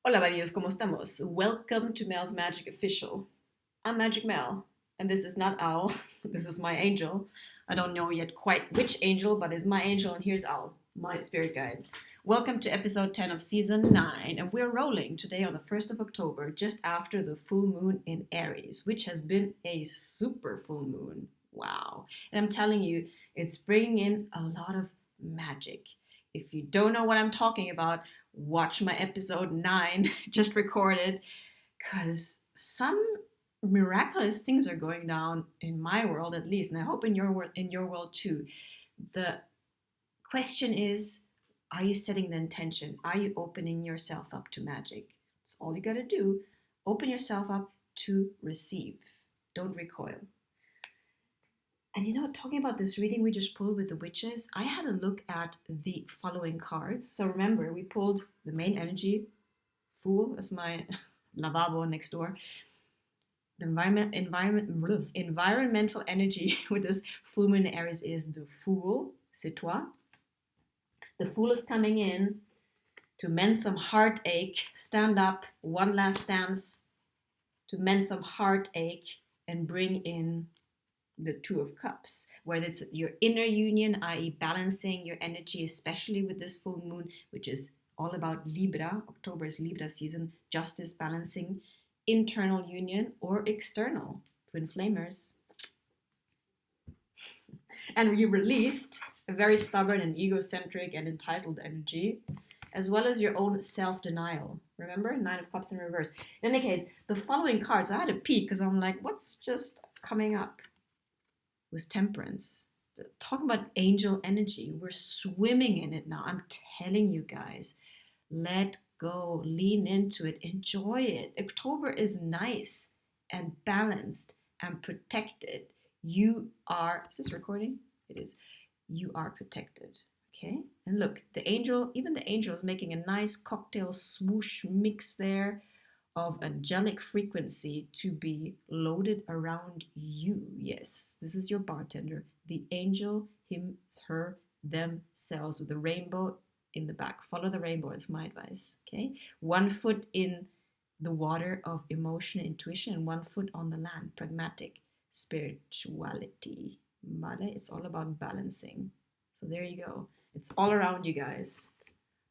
Hola, varios, ¿cómo estamos? Welcome to Mel's Magic Official. I'm Magic Mel, and this is not Owl. This is my angel. I don't know yet quite which angel, but it's my angel, and here's Owl, my spirit guide. Welcome to episode 10 of season 9, and we're rolling today on the 1st of October, just after the full moon in Aries, which has been a super full moon. Wow. And I'm telling you, it's bringing in a lot of magic. If you don't know what I'm talking about, watch my episode 9 just recorded, because some miraculous things are going down in my world, at least, and I hope in your world too. The question is, are you setting the intention? Are you opening yourself up to magic? That's all you got to do. Open yourself up to receive. Don't recoil. And talking about this reading we just pulled with the witches, I had a look at the following cards. So remember, we pulled the main energy, Fool, as my lavabo next door. The environmental energy with this full moon in Aries is the Fool, c'est toi. The Fool is coming in to mend some heartache, stand up, one last stance, to mend some heartache and bring in the Two of Cups, where it's your inner union, i.e. balancing your energy, especially with this full moon, which is all about Libra. October is Libra season, justice, balancing, internal union or external, twin flamers. And you released a very stubborn and egocentric and entitled energy, as well as your own self-denial. Remember? Nine of Cups in reverse. In any case, the following cards, I had to peek because I'm like, what's just coming up? Was Temperance. Talking about angel energy. We're swimming in it now. I'm telling you guys, let go, lean into it, enjoy it. October is nice and balanced and protected. You are, is this recording? It is. You are protected. Okay? And look, the angel, even the angel is making a nice cocktail swoosh mix there of angelic frequency to be loaded around you. Yes, this is your bartender, the angel, him, her, themselves, with the rainbow in the back. Follow the rainbow is my advice. Okay, 1 foot in the water of emotion, intuition, and 1 foot on the land, pragmatic spirituality. Male, it's all about balancing. So there you go. It's all around you guys.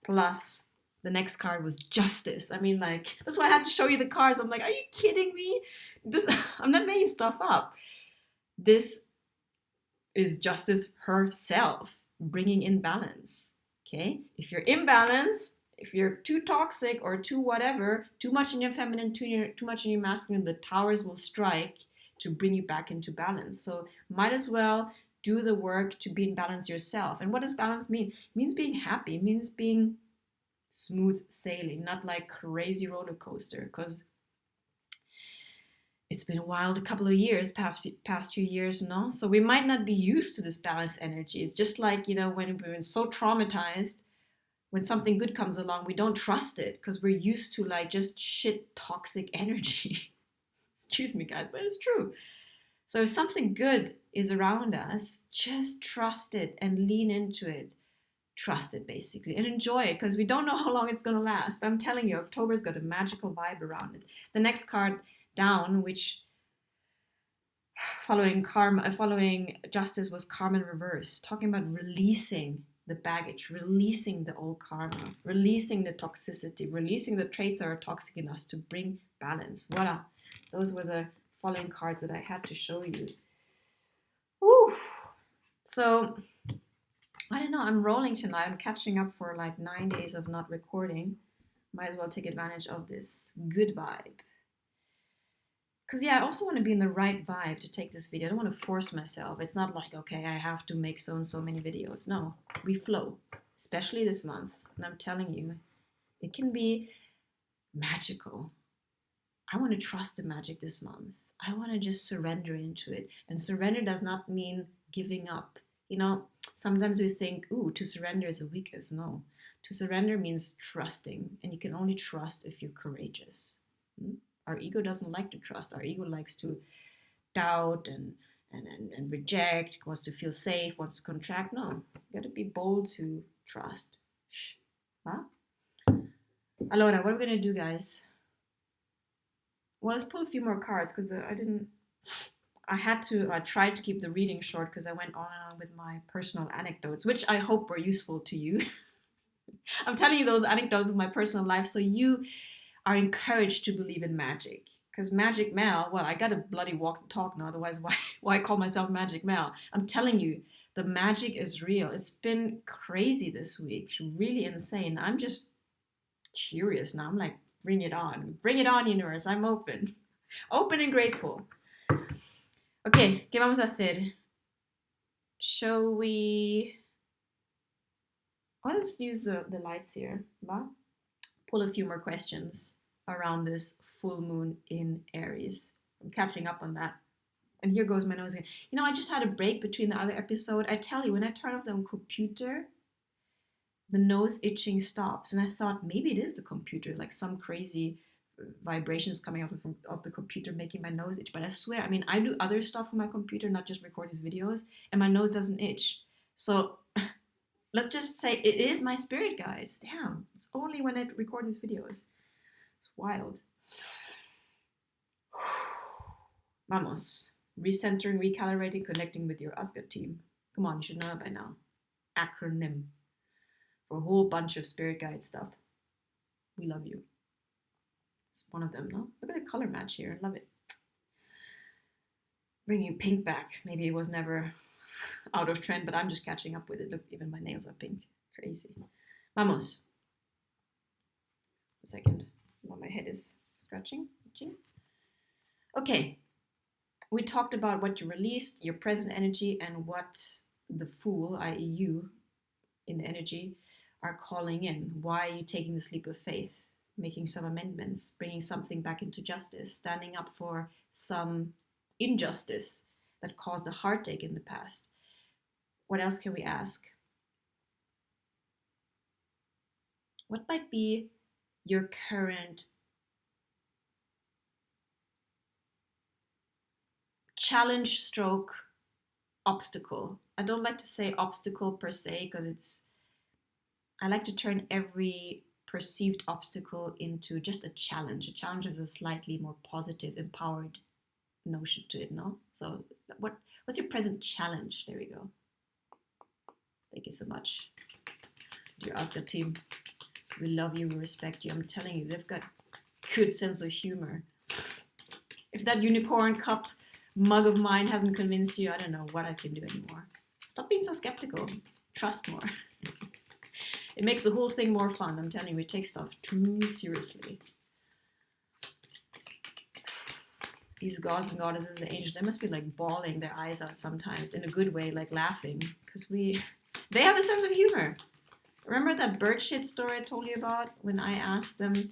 Plus, the next card was Justice. I mean, like, that's why I had to show you the cards. I'm like, are you kidding me? This, I'm not making stuff up. This is Justice herself, bringing in balance. Okay? If you're imbalanced, if you're too toxic or too whatever, too much in your feminine, too much in your masculine, the towers will strike to bring you back into balance. So might as well do the work to be in balance yourself. And what does balance mean? It means being happy. It means being smooth sailing, not like crazy roller coaster, because it's been a wild couple of years, past few years, no? So we might not be used to this balanced energy. It's just like, when we've been so traumatized, when something good comes along, we don't trust it because we're used to like just shit toxic energy. Excuse me, guys, but it's true. So if something good is around us, just trust it and lean into it. Trust it basically and enjoy it, because we don't know how long it's going to last. But I'm telling you, October's got a magical vibe around it. The next card down, which following Justice, was Karma in reverse, talking about releasing the baggage, releasing the old karma, releasing the toxicity, releasing the traits that are toxic in us to bring balance. Voila. Those were the following cards that I had to show you. Woo. So I don't know, I'm rolling tonight. I'm catching up for like 9 days of not recording. Might as well take advantage of this good vibe. Because I also want to be in the right vibe to take this video. I don't want to force myself. It's not like, okay, I have to make so and so many videos. No, we flow, especially this month. And I'm telling you, it can be magical. I want to trust the magic this month. I want to just surrender into it. And surrender does not mean giving up. Sometimes we think, ooh, to surrender is a weakness. No, to surrender means trusting, and you can only trust if you're courageous. Our ego doesn't like to trust. Our ego likes to doubt and reject, wants to feel safe, wants to contract. No, you got to be bold to trust. Huh? Allora, what are we going to do, guys? Well, let's pull a few more cards because I had to try to keep the reading short because I went on and on with my personal anecdotes, which I hope were useful to you. I'm telling you those anecdotes of my personal life so you are encouraged to believe in magic. Because Magic Mel, well, I gotta bloody walk the talk now, otherwise why call myself Magic Mel? I'm telling you, the magic is real. It's been crazy this week, really insane. I'm just curious now. I'm like, bring it on, universe. I'm open. Open and grateful. Okay, ¿qué vamos a hacer? Shall we... Oh, let's use the lights here. Va? Pull a few more questions around this full moon in Aries. I'm catching up on that. And here goes my nose again. You know, I just had a break between the other episode. I tell you, when I turn off the computer, the nose itching stops. And I thought maybe it is the computer, like some crazy vibrations coming off of the computer making my nose itch. But I swear, I mean, I do other stuff on my computer, not just record these videos, and my nose doesn't itch. So let's just say it is my spirit guides. Damn. It's only when I record these videos. It's wild. Vamos. Recentering, recalibrating, connecting with your Asgard team. Come on, you should know it by now. Acronym for a whole bunch of spirit guide stuff. We love you. It's one of them, no? Look at the color match here. I love it. Bringing pink back. Maybe it was never out of trend, but I'm just catching up with it. Look, even my nails are pink. Crazy. Vamos. A second. While my head is scratching. Itching. Okay. We talked about what you released, your present energy, and what the Fool, i.e. you, in the energy, are calling in. Why are you taking this leap of faith? Making some amendments, bringing something back into justice, standing up for some injustice that caused a heartache in the past. What else can we ask? What might be your current challenge stroke obstacle? I don't like to say obstacle per se because I like to turn every perceived obstacle into just a challenge. A challenge is a slightly more positive, empowered notion to it, no? So what's your present challenge? There we go. Thank you so much. Dear Asgard team, we love you, we respect you. I'm telling you, they've got good sense of humor. If that unicorn cup mug of mine hasn't convinced you, I don't know what I can do anymore. Stop being so skeptical. Trust more. It makes the whole thing more fun. I'm telling you, we take stuff too seriously. These gods and goddesses, the angels, they must be like bawling their eyes out sometimes in a good way, like laughing, because they have a sense of humor. Remember that bird shit story I told you about when I asked them to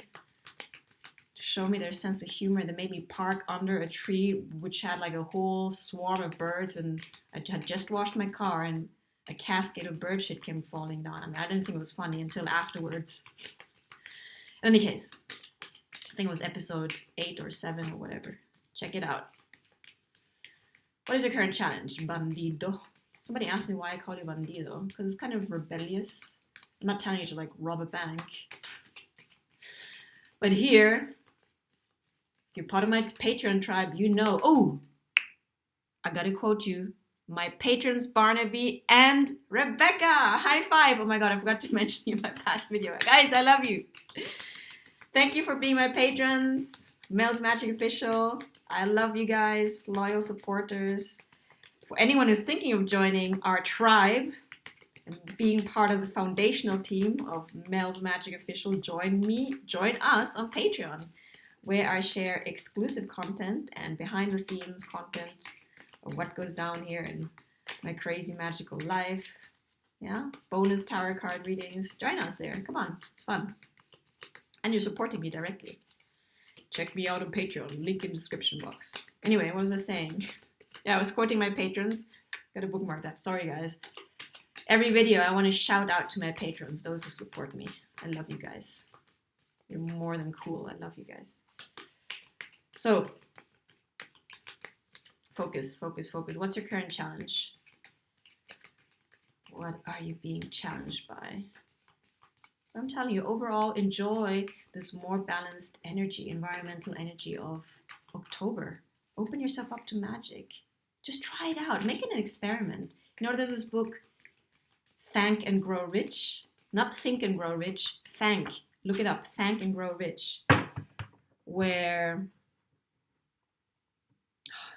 show me their sense of humor? They made me park under a tree which had like a whole swarm of birds, and I had just washed my car and a cascade of bird shit came falling down. I mean, I didn't think it was funny until afterwards. In any case, I think it was episode 8 or 7 or whatever. Check it out. What is your current challenge? Bandido. Somebody asked me why I call you bandido. Because it's kind of rebellious. I'm not telling you to like rob a bank. But here, if you're part of my Patreon tribe, you know. Oh, I gotta quote you. My patrons, Barnaby and Rebecca. High five. Oh my God, I forgot to mention you in my past video. Guys, I love you. Thank you for being my patrons. Mel's Magic Official. I love you guys, loyal supporters. For anyone who's thinking of joining our tribe and being part of the foundational team of Mel's Magic Official, join us on Patreon, where I share exclusive content and behind the scenes content of what goes down here in my crazy magical life. Yeah, bonus tarot card readings. Join us there. Come on, it's fun. And you're supporting me directly. Check me out on Patreon, link in the description box. Anyway, what was I saying? Yeah, I was quoting my patrons. Gotta bookmark that. Sorry, guys. Every video, I want to shout out to my patrons, those who support me. I love you guys. You're more than cool. I love you guys. So, focus, focus, focus. What's your current challenge? What are you being challenged by? I'm telling you, overall, enjoy this more balanced energy, environmental energy of October. Open yourself up to magic. Just try it out. Make it an experiment. You know, there's this book, Thank and Grow Rich. Not Think and Grow Rich. Thank. Look it up. Thank and Grow Rich. Where...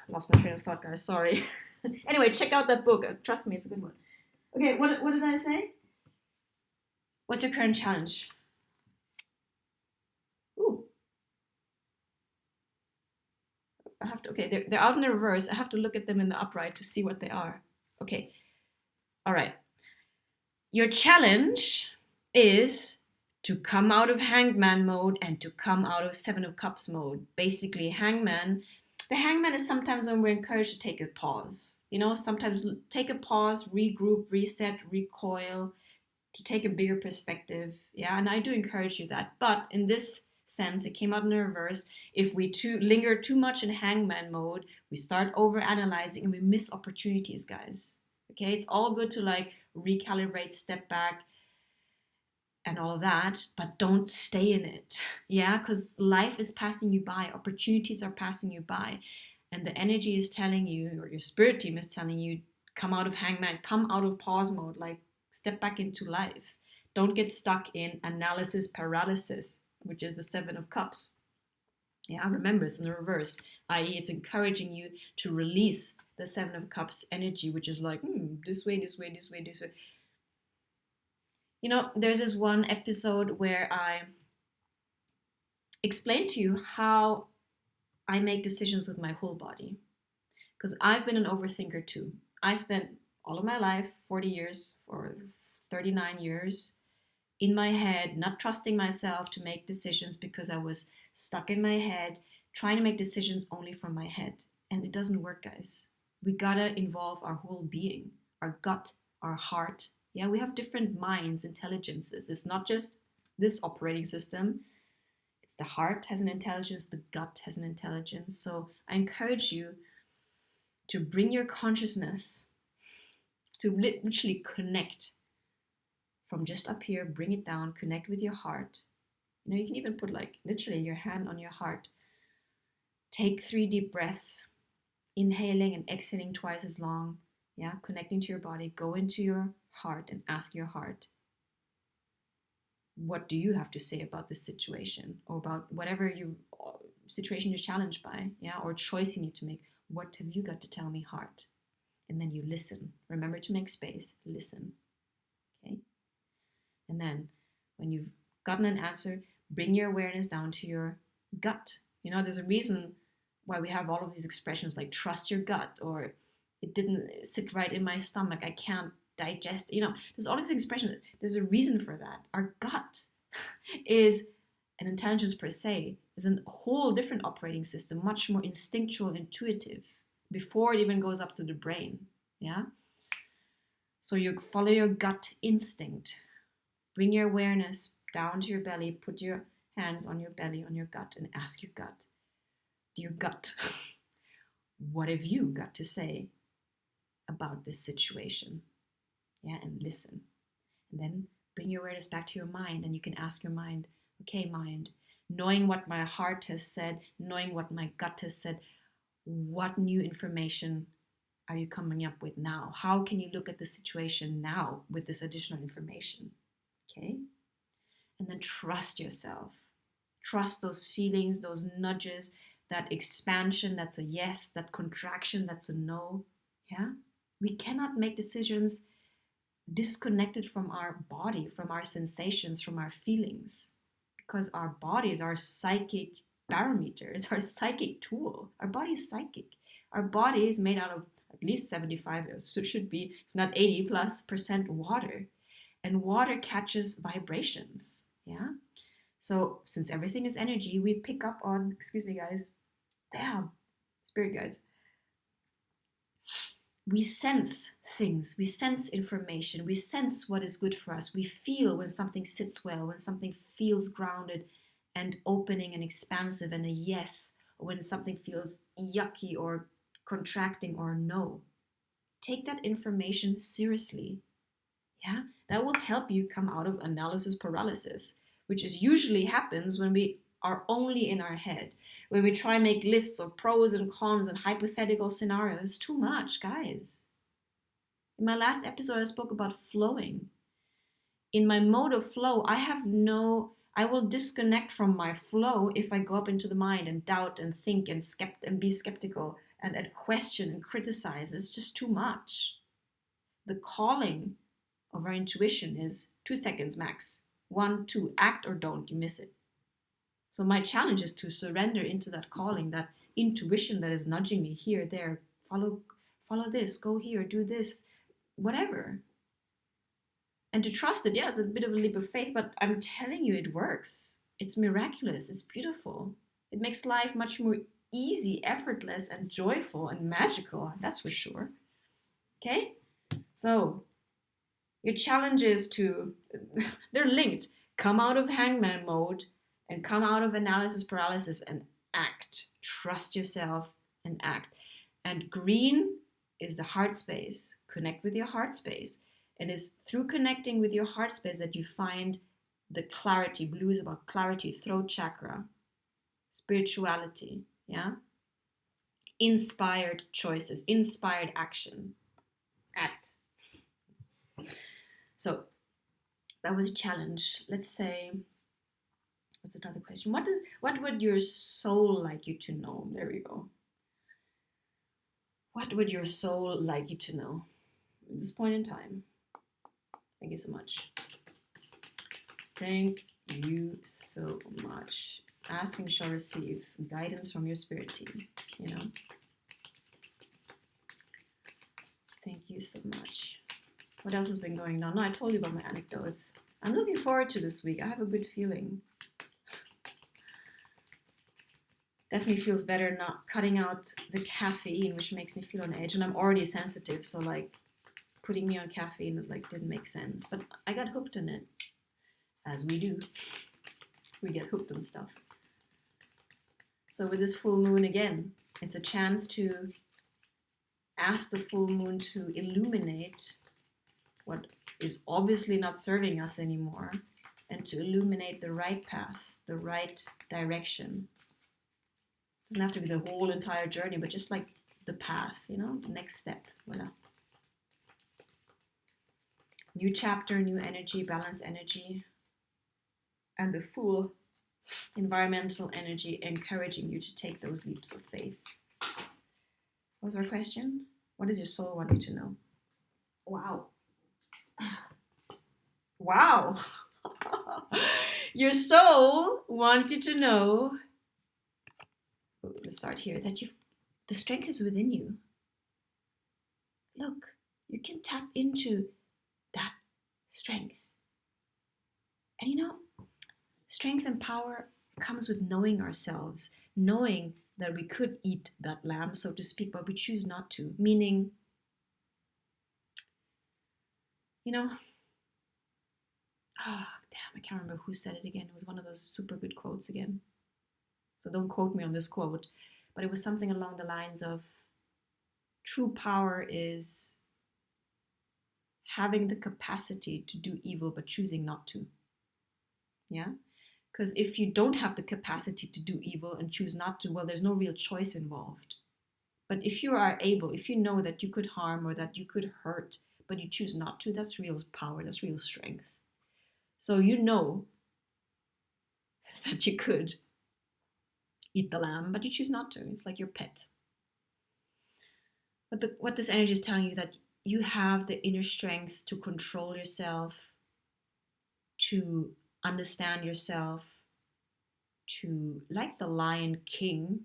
I lost my train of thought, guys. Sorry. Anyway, check out that book. Trust me, it's a good one. Okay, what did I say? What's your current challenge? Ooh. I have to, okay, they're out in the reverse. I have to look at them in the upright to see what they are. Okay. All right. Your challenge is to come out of hangman mode and to come out of Seven of Cups mode. Basically, the hangman is sometimes when we're encouraged to take a pause. You know, sometimes take a pause, regroup, reset, recoil, to take a bigger perspective. Yeah, and I do encourage you that. But in this sense, it came out in the reverse. If we linger too much in hangman mode, we start over analyzing and we miss opportunities, guys. Okay, it's all good to like recalibrate, step back, and all that, but don't stay in it. Yeah, because life is passing you by, opportunities are passing you by, and the energy is telling you, or your spirit team is telling you, come out of hangman, come out of pause mode, like step back into life. Don't get stuck in analysis paralysis, which is the Seven of Cups. Yeah, remember, it's in the reverse, i.e. it's encouraging you to release the Seven of Cups energy, which is like, this way, this way, this way, this way. You know, there's this one episode where I explain to you how I make decisions with my whole body. Because I've been an overthinker too. I spent all of my life, 40 years or 39 years, in my head, not trusting myself to make decisions because I was stuck in my head, trying to make decisions only from my head. And it doesn't work, guys. We gotta involve our whole being, our gut, our heart. Yeah, we have different minds, intelligences. It's not just this operating system. It's the heart has an intelligence, the gut has an intelligence. So I encourage you to bring your consciousness to literally connect from just up here, bring it down, connect with your heart. You know, you can even put like literally your hand on your heart. Take 3 deep breaths, inhaling and exhaling twice as long. Yeah, connecting to your body. Go into your heart and ask your heart, what do you have to say about this situation, or about whatever situation you're challenged by, yeah, or choice you need to make. What have you got to tell me, heart? And then you listen. Remember to make space. Listen. Okay? And then when you've gotten an answer, bring your awareness down to your gut. You know, there's a reason why we have all of these expressions like trust your gut, or it didn't sit right in my stomach, I can't digest. You know, there's all these expressions. There's a reason for that. Our gut is an intelligence per se, is a whole different operating system, much more instinctual, intuitive, before it even goes up to the brain. Yeah? So you follow your gut instinct. Bring your awareness down to your belly, put your hands on your belly, on your gut, and ask your gut, dear gut, what have you got to say about this situation? Yeah, and listen. And then bring your awareness back to your mind, and you can ask your mind, okay, mind, knowing what my heart has said, knowing what my gut has said, what new information are you coming up with now? How can you look at the situation now with this additional information? Okay? And then trust yourself. Trust those feelings, those nudges, that expansion, that's a yes, that contraction, that's a no. Yeah? We cannot make decisions disconnected from our body, from our sensations, from our feelings, because our body is our psychic barometer, it's our psychic tool. Our body is psychic. Our body is made out of at least 75, so it should be, if not 80+% water. And water catches vibrations. Yeah? So since everything is energy, we pick up on, excuse me guys, damn, spirit guides. We sense things, we sense information, we sense what is good for us. We feel when something sits well, when something feels grounded and opening and expansive and a yes, or when something feels yucky or contracting or no. Take that information seriously. Yeah, that will help you come out of analysis paralysis, which is usually happens when we are only in our head. When we try and make lists of pros and cons and hypothetical scenarios, too much, guys. In my last episode, I spoke about flowing. In my mode of flow, I will disconnect from my flow if I go up into the mind and doubt and think and be skeptical and question and criticize. It's just too much. The calling of our intuition is 2 seconds max. 1, 2, act or don't, you miss it. So my challenge is to surrender into that calling, that intuition that is nudging me here, there, follow this, go here, do this, whatever. And to trust it, yeah, it's a bit of a leap of faith, but I'm telling you, it works. It's miraculous, it's beautiful. It makes life much more easy, effortless, and joyful and magical, that's for sure. Okay? So, your challenge is to, they're linked, come out of hangman mode and come out of analysis paralysis and act. Trust yourself and act. And green is the heart space. Connect with your heart space. And it's through connecting with your heart space that you find the clarity. Blue is about clarity, throat chakra, spirituality, yeah? Inspired choices, inspired action. Act. So that was a challenge. Let's say, what's another question? What would your soul like you to know? There we go. What would your soul like you to know at this point in time? Thank you so much. Thank you so much. Ask and shall receive guidance from your spirit team, you know. Thank you so much. What else has been going on? No, I told you about my anecdotes. I'm looking forward to this week. I have a good feeling. Definitely feels better not cutting out the caffeine, which makes me feel on edge. And I'm already sensitive, so like putting me on caffeine is like didn't make sense. But I got hooked on it, as we do. We get hooked on stuff. So with this full moon again, it's a chance to ask the full moon to illuminate what is obviously not serving us anymore, and to illuminate the right path, the right direction. It doesn't have to be the whole entire journey, but just like the path, you know, the next step. Voila. New chapter, new energy, balanced energy, and the full environmental energy encouraging you to take those leaps of faith. What was our question? What does your soul want you to know? Wow. Wow. Your soul wants you to know, let's start here, that the strength is within you. Look, you can tap into that strength. And you know, strength and power comes with knowing ourselves, knowing that we could eat that lamb, so to speak, but we choose not to. Meaning, you know, damn, I can't remember who said it again. It was one of those super good quotes again. So don't quote me on this quote, but it was something along the lines of, true power is having the capacity to do evil but choosing not to. Yeah? Because if you don't have the capacity to do evil and choose not to, well, there's no real choice involved. But if you are able, if you know that you could harm or that you could hurt, but you choose not to, that's real power, that's real strength. So you know that you could eat the lamb, but you choose not to. It's like your pet. But what this energy is telling you, that you have the inner strength to control yourself, to understand yourself, to, like the Lion King,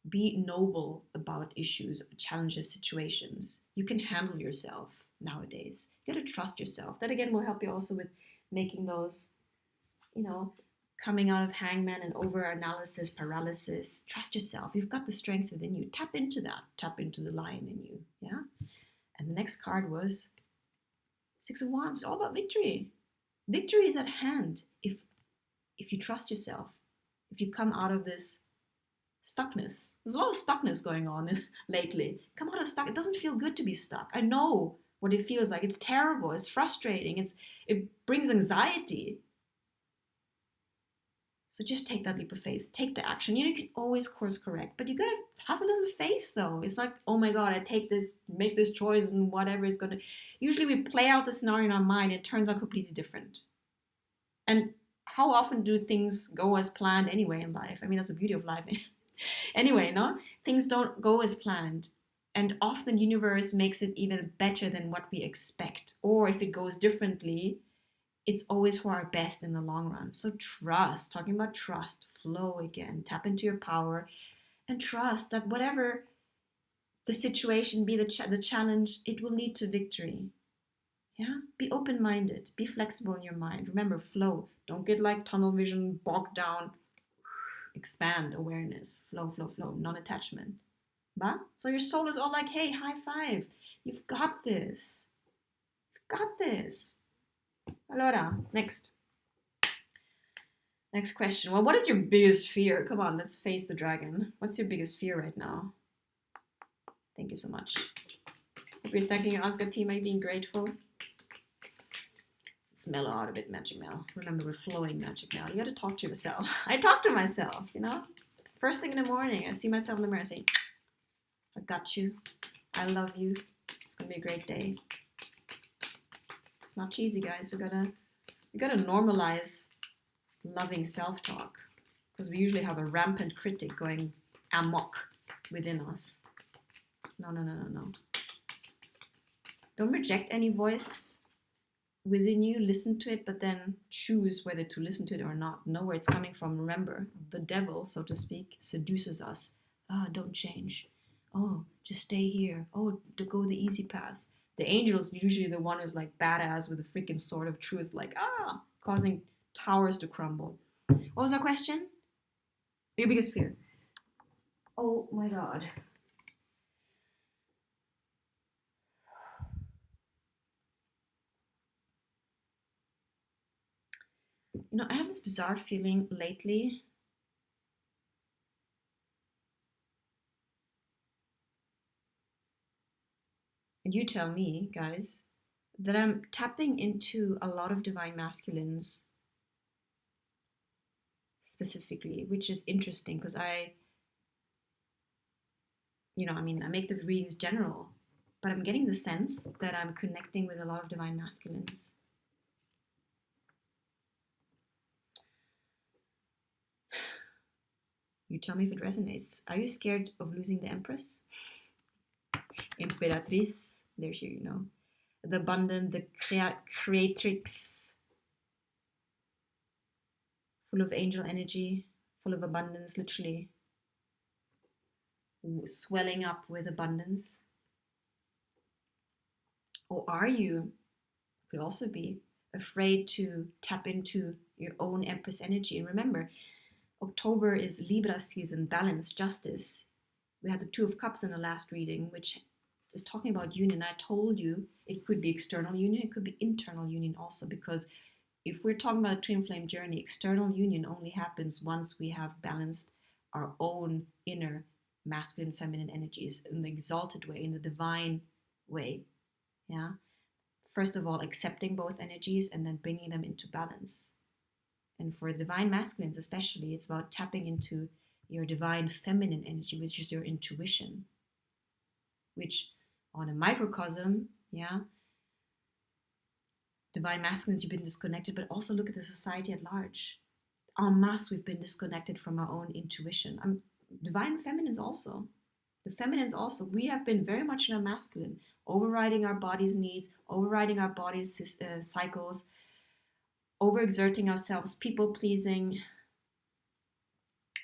be noble about issues, challenges, situations. You can handle yourself nowadays. You gotta trust yourself. That again will help you also with making those, you know, coming out of hangman and over-analysis, paralysis. Trust yourself. You've got the strength within you. Tap into that. Tap into the lion in you. Yeah? And the next card was Six of Wands. It's all about victory. Victory is at hand if you trust yourself. If you come out of this stuckness. There's a lot of stuckness going on lately. Come out of stuck. It doesn't feel good to be stuck. I know what it feels like. It's terrible. It's frustrating. It brings anxiety. So just take that leap of faith. Take the action. You can always course correct, but you gotta have a little faith though. It's like, oh my God, I make this choice and whatever is gonna. Usually we play out the scenario in our mind. It turns out completely different. And how often do things go as planned anyway in life? I mean, that's the beauty of life. Anyway, no? Things don't go as planned. And often the universe makes it even better than what we expect. Or if it goes differently, it's always for our best in the long run. So trust, talking about trust, flow again, tap into your power and trust that whatever the situation be, the challenge, it will lead to victory. Yeah, be open-minded, be flexible in your mind. Remember, flow. Don't get like tunnel vision, bogged down. Expand awareness, flow, flow, flow, non-attachment. But so your soul is all like, hey, high five. You've got this. You've got this. Allora, next question. Well, what is your biggest fear? Come on, let's face the dragon. What's your biggest fear right now? Thank you so much. Hope you're thanking your Asgard team by being grateful. Let's mellow out a bit, Magic Mel. Remember, we're flowing, Magic Mel. You gotta talk to yourself. I talk to myself, you know? First thing in the morning, I see myself in the mirror, I say, I got you. I love you. It's gonna be a great day. It's not cheesy, guys. We gotta normalize loving self-talk, because we usually have a rampant critic going amok within us. No. Don't reject any voice within you. Listen to it, but then choose whether to listen to it or not. Know where it's coming from. Remember, the devil, so to speak, seduces us. Don't change. Oh, just stay here. Oh, to go the easy path. The angel is usually the one who's like badass with a freaking sword of truth, like, causing towers to crumble. What was our question? Your biggest fear? Oh my God. You know, I have this bizarre feeling lately. And you tell me, guys, that I'm tapping into a lot of divine masculines specifically, which is interesting because I make the readings general, but I'm getting the sense that I'm connecting with a lot of divine masculines. You tell me if it resonates. Are you scared of losing the Empress? Imperatrice, there's you know. The abundant, the creatrix, full of angel energy, full of abundance, literally swelling up with abundance. Or are you, could also be, afraid to tap into your own Empress energy? And remember, October is Libra season, balance, justice. We had the Two of Cups in the last reading, which is talking about union. I told you it could be external union, it could be internal union also, because if we're talking about a twin flame journey, external union only happens once we have balanced our own inner masculine, feminine energies in the exalted way, in the divine way. Yeah. First of all, accepting both energies and then bringing them into balance. And for divine masculines especially, it's about tapping into your divine feminine energy, which is your intuition, which on a microcosm, yeah, divine masculines, you've been disconnected, but also look at the society at large. En masse, we've been disconnected from our own intuition. Divine feminines also. The feminines also. We have been very much in our masculine, overriding our body's needs, overriding our body's cycles, overexerting ourselves, people-pleasing.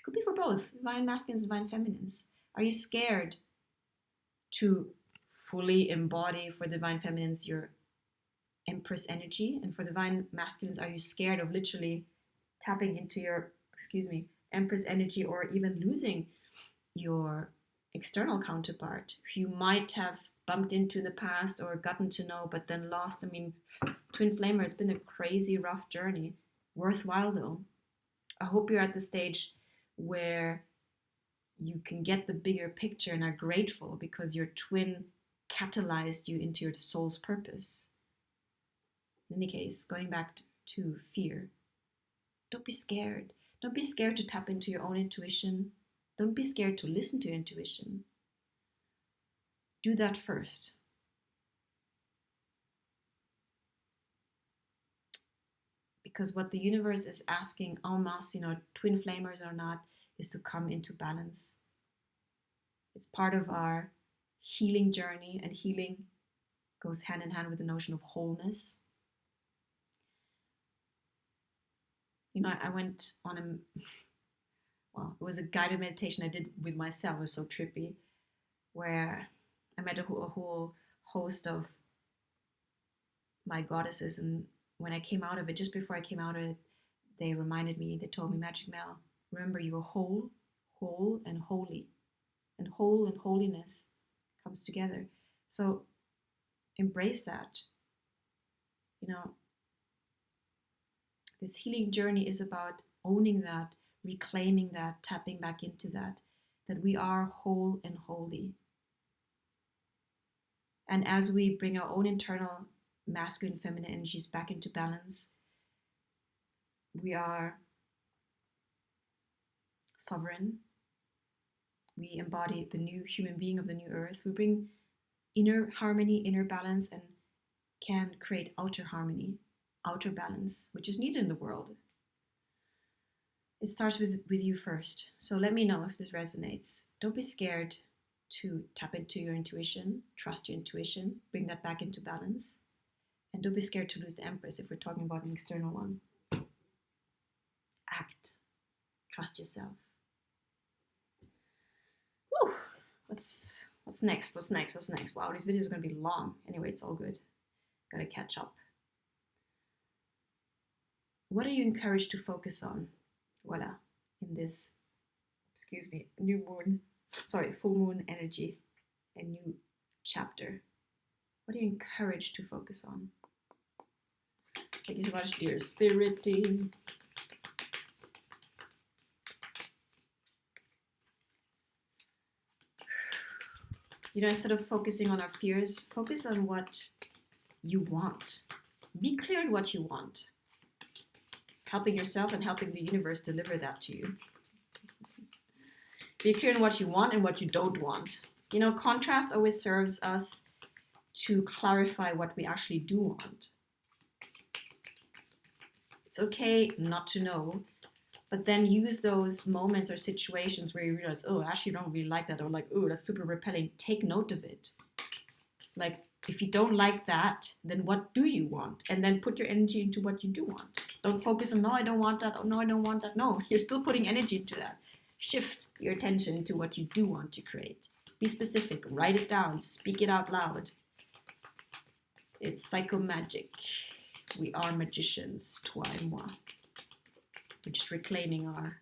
Could be for both, divine masculines, divine feminines. Are you scared to fully embody for divine feminines your Empress energy? And for divine masculines, are you scared of literally tapping into your, Empress energy, or even losing your external counterpart who you might have bumped into in the past or gotten to know but then lost? I mean, twin flamer has been a crazy rough journey. Worthwhile though. I hope you're at the stage where you can get the bigger picture and are grateful because your twin catalyzed you into your soul's purpose. In any case, going back to fear, don't be scared. Don't be scared to tap into your own intuition. Don't be scared to listen to your intuition. Do that first. Because what the universe is asking en masse, twin flamers or not, is to come into balance. It's part of our healing journey, and healing goes hand in hand with the notion of wholeness. I went on it was a guided meditation I did with myself. It was so trippy, where I met a whole host of my goddesses, and when I came out of it, just before I came out of it, they reminded me, they told me, Magic Mel, remember you are whole and holy, and whole and holiness comes together. So embrace that. This healing journey is about owning that, reclaiming that, tapping back into that we are whole and holy. And as we bring our own internal masculine, feminine energies back into balance, we are sovereign. We embody the new human being of the new earth. We bring inner harmony, inner balance, and can create outer harmony, outer balance, which is needed in the world. It starts with you first. So let me know if this resonates. Don't be scared to tap into your intuition, trust your intuition, bring that back into balance. And don't be scared to lose the Empress if we're talking about an external one. Act. Trust yourself. Woo! What's next? Wow, these videos are going to be long. Anyway, it's all good. Gotta catch up. What are you encouraged to focus on? Voila, in this, full moon energy, a new chapter. What are you encouraged to focus on? Thank you so much, dear spirit team. Instead of focusing on our fears, focus on what you want. Be clear on what you want. Helping yourself and helping the universe deliver that to you. Be clear on what you want and what you don't want. Contrast always serves us to clarify what we actually do want. It's okay not to know, but then use those moments or situations where you realize, oh, I actually don't really like that, or like, oh, that's super repelling. Take note of it. Like, if you don't like that, then what do you want? And then put your energy into what you do want. Don't focus on, no, I don't want that. Oh, no, I don't want that. No, you're still putting energy into that. Shift your attention into what you do want to create. Be specific. Write it down. Speak it out loud. It's psychomagic. We are magicians, toi et moi. We're just reclaiming our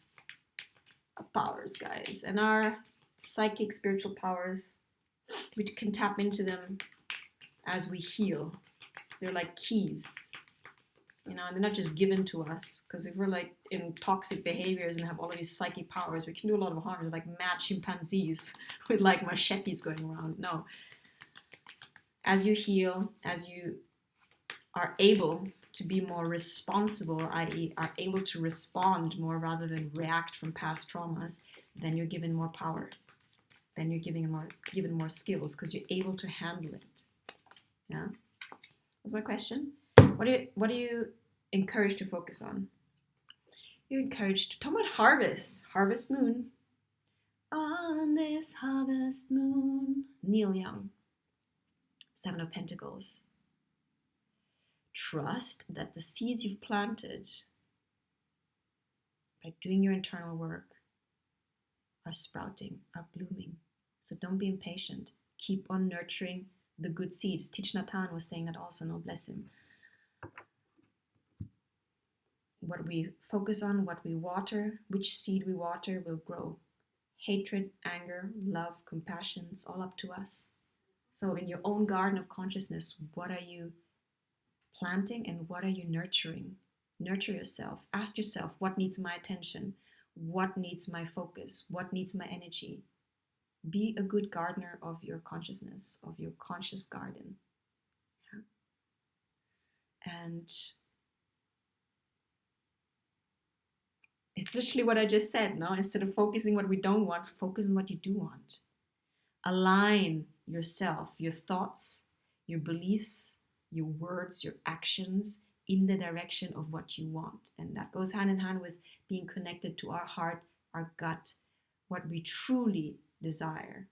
powers, guys. And our psychic, spiritual powers, we can tap into them as we heal. They're like keys, and they're not just given to us, because if we're like in toxic behaviors and have all of these psychic powers, we can do a lot of harm. We're like mad chimpanzees with like machetes going around. No. As you heal, as you are able to be more responsible, i.e. are able to respond more rather than react from past traumas, then you're given more power. Then you're given more skills, because you're able to handle it. Yeah? That's my question. What are you encouraged to focus on? You're encouraged to talk about harvest moon. On this harvest moon. Neil Young. 7 of Pentacles. Trust that the seeds you've planted by doing your internal work are sprouting, are blooming. So don't be impatient. Keep on nurturing the good seeds. Thich Nhat Hanh was saying that also, no bless him. What we focus on, what we water, which seed we water will grow. Hatred, anger, love, compassion, it's all up to us. So in your own garden of consciousness, what are you planting and what are you nurturing? Nurture yourself. Ask yourself, what needs my attention? What needs my focus? What needs my energy? Be a good gardener of your consciousness, of your conscious garden. Yeah? And it's literally what I just said, no? Instead of focusing what we don't want, focus on what you do want. Align yourself, your thoughts, your beliefs, your words, your actions in the direction of what you want. And that goes hand in hand with being connected to our heart, our gut, what we truly desire.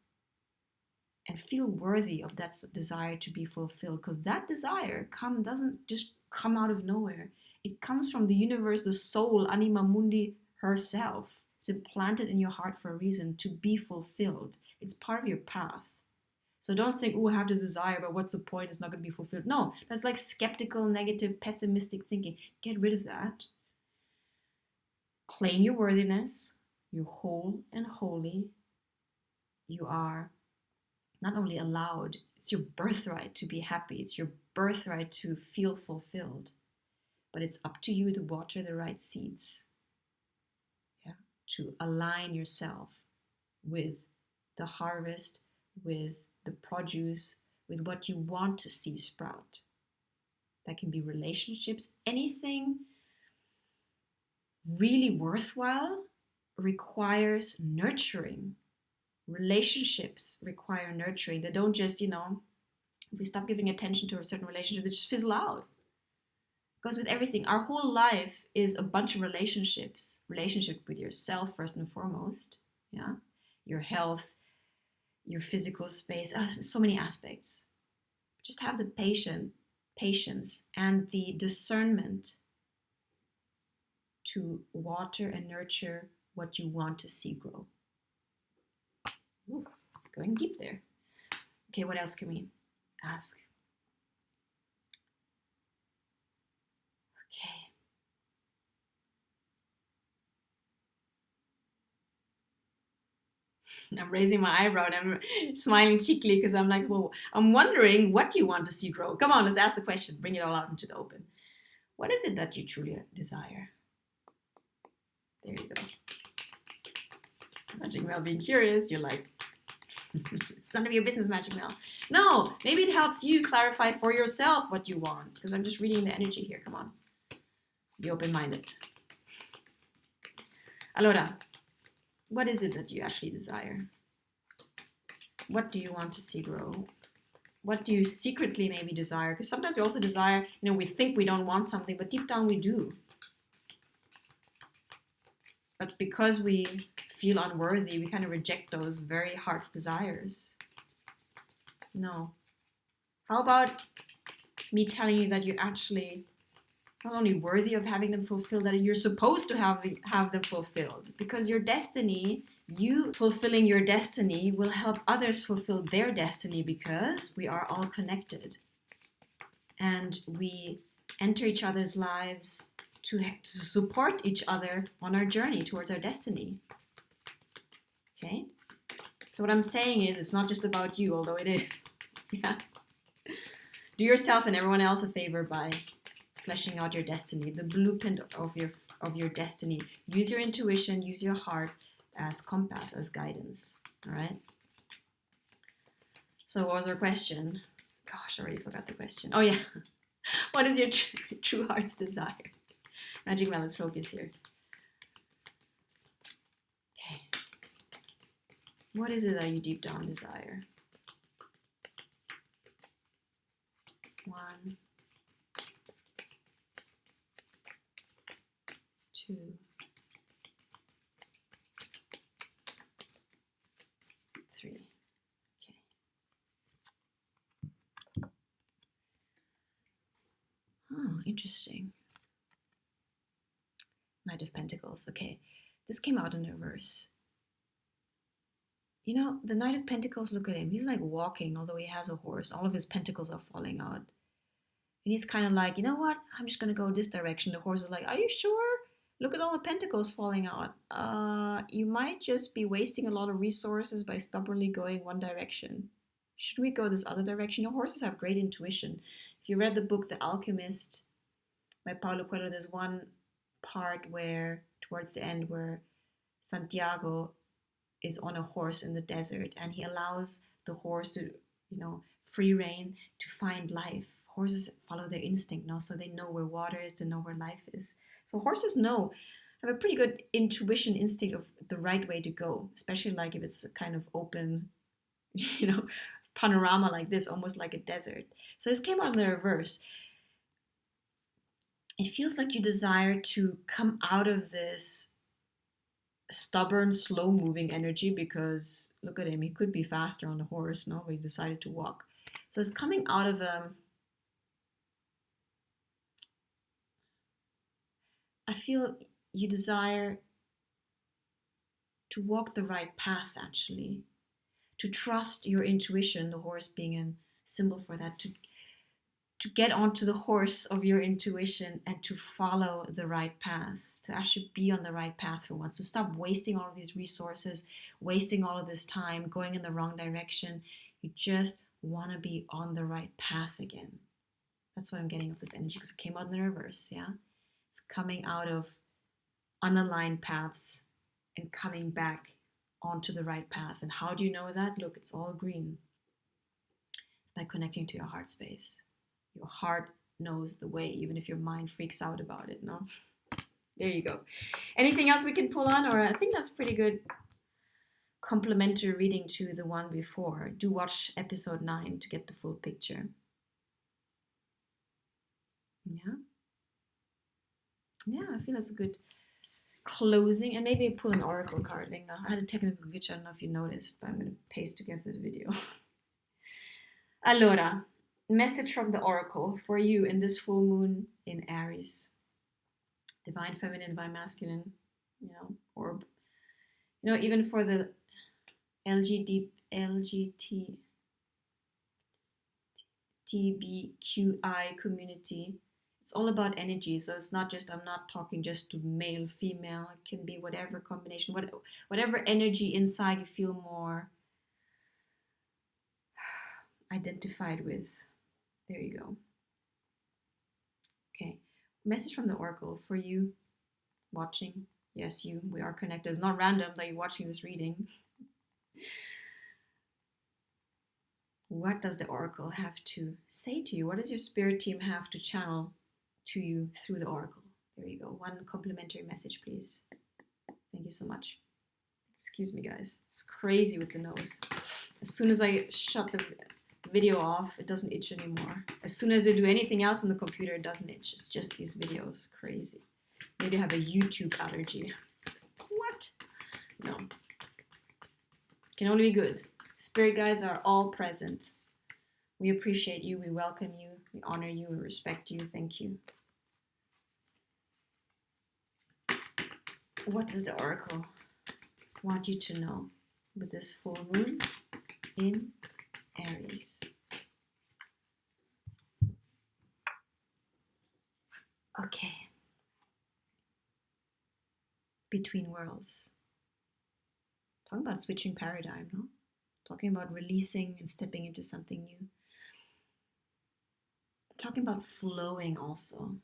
And feel worthy of that desire to be fulfilled, because that desire doesn't just come out of nowhere. It comes from the universe, the soul, Anima Mundi herself. It's been planted in your heart for a reason, to be fulfilled. It's part of your path. So don't think, oh, I have this desire, but what's the point? It's not going to be fulfilled. No, that's like skeptical, negative, pessimistic thinking. Get rid of that. Claim your worthiness. You're whole and holy. You are not only allowed, it's your birthright to be happy. It's your birthright to feel fulfilled. But it's up to you to water the right seeds. Yeah? To align yourself with the harvest, with the produce, with what you want to see sprout. That can be relationships. Anything really worthwhile requires nurturing. Relationships require nurturing. They don't just, if we stop giving attention to a certain relationship, they just fizzle out. It goes with everything. Our whole life is a bunch of relationships. Relationship with yourself, first and foremost. Yeah, your health, your physical space, so many aspects. Just have the patience and the discernment to water and nurture what you want to see grow. Ooh, going deep there. Okay, what else can we ask? Okay. I'm raising my eyebrow and I'm smiling cheekily because I'm like, well, I'm wondering, what do you want to see grow? Come on, let's ask the question. Bring it all out into the open. What is it that you truly desire? There you go. Magic Mel being curious, you're like, it's none of your business, Magic Mel. No, maybe it helps you clarify for yourself what you want, because I'm just reading the energy here. Come on. Be open-minded. Allora, what is it that you actually desire? What do you want to see grow? What do you secretly maybe desire? Because sometimes we also desire, we think we don't want something, but deep down we do. But because we feel unworthy, we kind of reject those very heart's desires. No. How about me telling you that you're actually not only worthy of having them fulfilled, that you're supposed to have them fulfilled. Because your destiny, you fulfilling your destiny, will help others fulfill their destiny, because we are all connected. And we enter each other's lives to support each other on our journey towards our destiny. Okay? So what I'm saying is, it's not just about you, although it is. Yeah. Do yourself and everyone else a favor by fleshing out your destiny, the blueprint of your destiny. Use your intuition, use your heart as compass, as guidance. All right? So what was our question? Gosh, I already forgot the question. Oh yeah. What is your true heart's desire? Magic Mel, let's focus here. Okay. What is it that you deep down desire? 1, 2, 3. Okay. Oh, interesting. Knight of Pentacles. Okay, this came out in the reverse. The Knight of Pentacles, look at him. He's like walking, although he has a horse. All of his pentacles are falling out. And he's kind of like, you know what? I'm just going to go this direction. The horse is like, are you sure? Look at all the pentacles falling out. You might just be wasting a lot of resources by stubbornly going one direction. Should we go this other direction? Horses have great intuition. If you read the book The Alchemist by Paulo Coelho, there's one part where, towards the end, where Santiago is on a horse in the desert, and he allows the horse to, free rein to find life. Horses follow their instinct now, so they know where water is, they know where life is. So horses have a pretty good intuition instinct of the right way to go, especially like if it's a kind of open, panorama like this, almost like a desert. So this came out in the reverse. It feels like you desire to come out of this stubborn, slow-moving energy, because look at him, he could be faster on the horse, no, but he decided to walk. So it's coming out of I feel you desire to walk the right path, actually, to trust your intuition, the horse being a symbol for that, to get onto the horse of your intuition and to follow the right path, to actually be on the right path for once, to stop wasting all of these resources, wasting all of this time, going in the wrong direction. You just want to be on the right path again. That's what I'm getting of this energy, because it came out in the reverse, yeah? It's coming out of unaligned paths and coming back onto the right path. And how do you know that? Look, it's all green. It's by connecting to your heart space. Your heart knows the way, even if your mind freaks out about it, no? There you go. Anything else we can pull on? Or I think that's pretty good complementary reading to the one before. Do watch episode 9 to get the full picture. Yeah. Yeah, I feel that's a good closing. And maybe pull an oracle card. I had a technical glitch, I don't know if you noticed, but I'm going to paste together the video. Allora, message from the oracle for you in this full moon in Aries. Divine feminine, divine masculine, orb. Even for the LGBTQI community, it's all about energy. So it's not just, I'm not talking just to male, female. It can be whatever combination, whatever energy inside you feel more identified with. There you go. Okay, message from the oracle for you watching. Yes, you, we are connected. It's not random that you're watching this reading. What does the oracle have to say to you? What does your spirit team have to channel to you through the oracle? There you go. One complimentary message, please. Thank you so much. Excuse me, guys. It's crazy with the nose. As soon as I shut the video off, it doesn't itch anymore. As soon as I do anything else on the computer, it doesn't itch. It's just these videos. Crazy. Maybe I have a YouTube allergy. What? No. Can only be good. Spirit guides are all present. We appreciate you. We welcome you. We honor you. We respect you. Thank you. What does the oracle want you to know with this full moon in Aries? Okay. Between worlds. Talking about switching paradigm, no? Talking about releasing and stepping into something new. Talking about flowing also.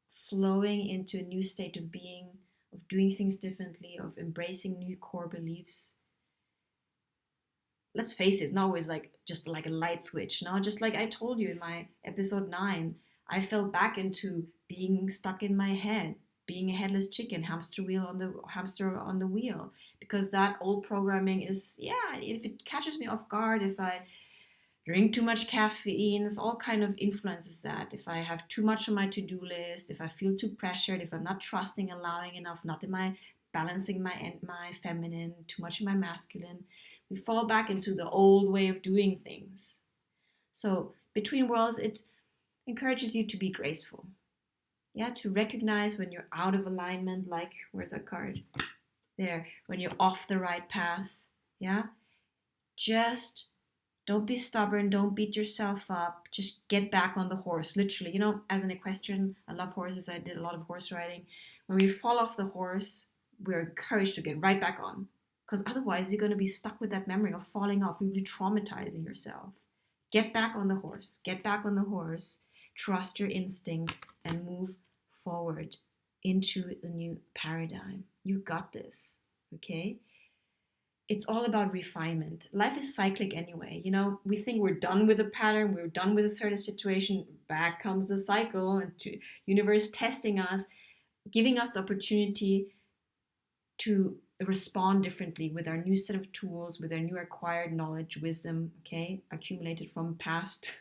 Flowing into a new state of being, of doing things differently, of embracing new core beliefs. Let's face it, it's not always just like a light switch. No, just like I told you in my episode 9, I fell back into being stuck in my head, being a headless chicken, hamster on the wheel, because that old programming is, if it catches me off guard, if I drink too much caffeine, it's all kind of influences that. If I have too much on my to-do list, if I feel too pressured, if I'm not trusting, allowing enough, not in my balancing my feminine, too much in my masculine, we fall back into the old way of doing things. So between worlds, it encourages you to be graceful. Yeah, to recognize when you're out of alignment, like, where's that card? There, when you're off the right path. Yeah, just don't be stubborn, don't beat yourself up, just get back on the horse, literally. As an equestrian, I love horses, I did a lot of horse riding. When we fall off the horse, we're encouraged to get right back on, because otherwise you're going to be stuck with that memory of falling off. You'll be traumatizing yourself. Get back on the horse, trust your instinct, and move forward into the new paradigm. You got this, okay? it's all about refinement. Life is cyclic anyway. You know, we think we're done with a pattern, we're done with a certain situation. Back comes the cycle, and to universe testing us, giving us the opportunity to respond differently with our new set of tools, with our new acquired knowledge, wisdom, okay, accumulated from past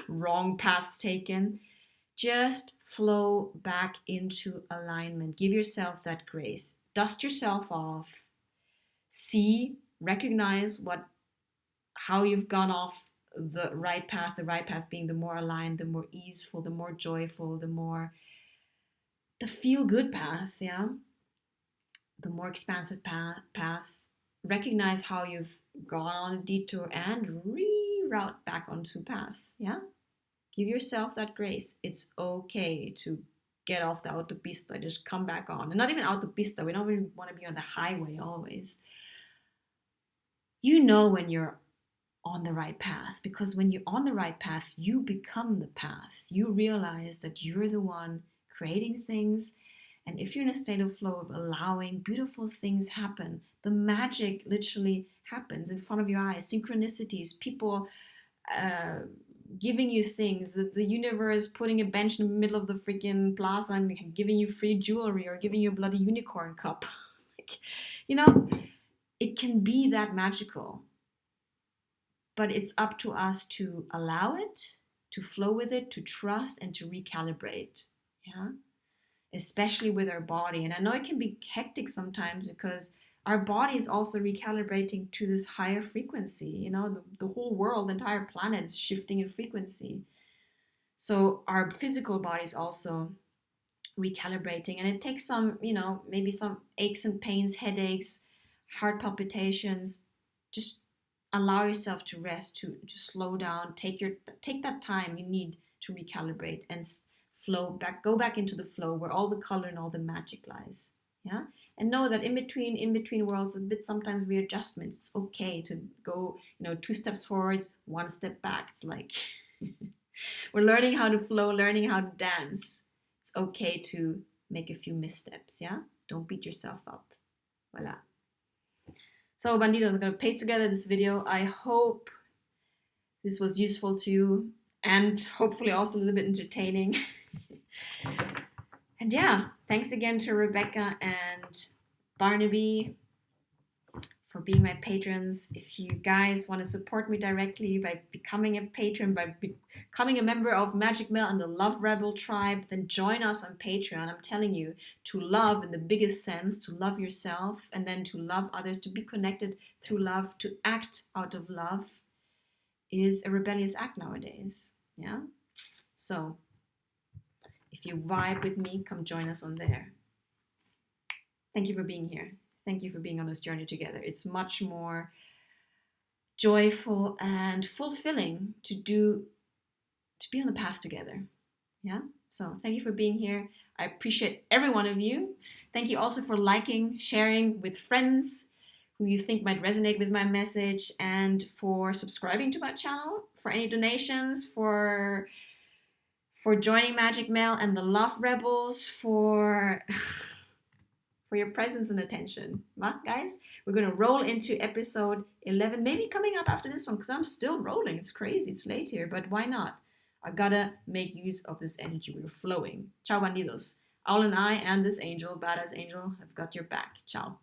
wrong paths taken. Just flow back into alignment. Give yourself that grace. Dust yourself off. See, recognize how you've gone off the right path being the more aligned, the more easeful, the more joyful, the feel good path, yeah, the more expansive path. Recognize how you've gone on a detour and reroute back onto path, yeah. Give yourself that grace. It's okay to get off the autopista, just come back on. And not even autopista, we don't really want to be on the highway always. You know when you're on the right path, because when you're on the right path, you become the path. You realize that you're the one creating things. And if you're in a state of flow of allowing beautiful things happen, the magic literally happens in front of your eyes. Synchronicities, people giving you things, the universe putting a bench in the middle of the freaking plaza and giving you free jewelry or giving you a bloody unicorn cup. Like, you know, it can be that magical. But it's up to us to allow it, to flow with it, to trust, and to recalibrate. Yeah, especially with our body. And I know it can be hectic sometimes because our body is also recalibrating to this higher frequency. You know, the whole world, the entire planet is shifting in frequency. So our physical body is also recalibrating, and it takes some, you know, maybe some aches and pains, headaches, heart palpitations. Just allow yourself to rest, to slow down, take that time you need to recalibrate and flow back, go back into the flow where all the color and all the magic lies. Yeah, and know that in between worlds, a bit sometimes readjustment. It's okay to go, you know, 2 steps forwards, 1 step back. It's like we're learning how to flow, learning how to dance. It's okay to make a few missteps. Yeah, don't beat yourself up. Voila. So bandidos, I'm going to paste together this video. I hope this was useful to you and hopefully also a little bit entertaining. And yeah, thanks again to Rebecca and Barnaby for being my patrons. If you guys want to support me directly by becoming a patron, by becoming a member of Magic Mail and the Love Rebel tribe, then join us on Patreon. I'm telling you, to love in the biggest sense, to love yourself and then to love others, to be connected through love, to act out of love is a rebellious act nowadays. Yeah? So if you vibe with me, come join us on there. Thank you for being here. Thank you for being on this journey together. It's much more joyful and fulfilling to be on the path together. Yeah. So thank you for being here. I appreciate every one of you. Thank you also for liking, sharing with friends who you think might resonate with my message, and for subscribing to my channel, for any donations, for joining Magic Mail and the Love Rebels, for your presence and attention. Well, guys, we're going to roll into episode 11, maybe coming up after this one, because I'm still rolling. It's crazy. It's late here, but why not? I gotta make use of this energy. We're flowing. Ciao, bandidos. Owl and I and this angel, badass angel, have got your back. Ciao.